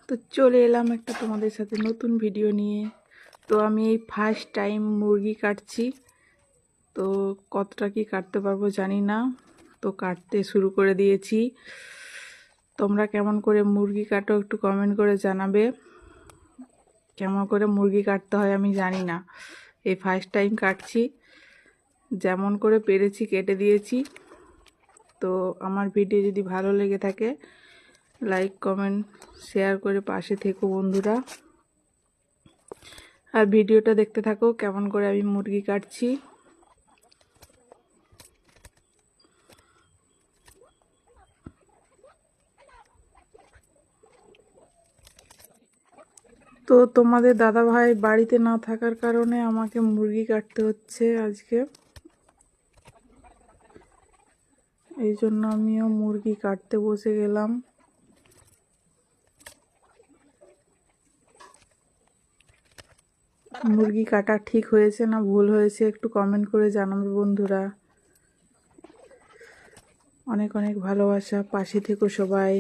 তো চলে এলাম একটা তোমাদের সাথে নতুন ভিডিও নিয়ে। তো আমি এই ফার্স্ট টাইম মুরগি কাটছি। তো কতটা কি কাটতে পারবো জানি না, তো কাটতে শুরু করে দিয়েছি। তোমরা কেমন করে মুরগি কাটো একটু কমেন্ট করে জানাবে। কেমন করে মুরগি কাটতে হয় আমি জানি না, এই ফার্স্ট টাইম কাটছি। যেমন করে পেরেছি কেটে দিয়েছি। তো আমার ভিডিও যদি ভালো লেগে থাকে লাইক কমেন্ট শেয়ার করে পাশে থেকো বন্ধুরা। আর ভিডিওটা দেখতে থাকো কেমন করে আমি মুরগি কাটছি। তো তোমাদের দাদা ভাই বাড়িতে না থাকার কারণে আমাকে মুরগি কাটতে হচ্ছে আজকে। এই জন্য আমিও মুরগি কাটতে বসে গেলাম। মুরগি কাটা ঠিক হয়েছে না ভুল হয়েছে একটু কমেন্ট করে জানাবে বন্ধুরা। অনেক অনেক ভালোবাসা, পাশে থেকো সবাই।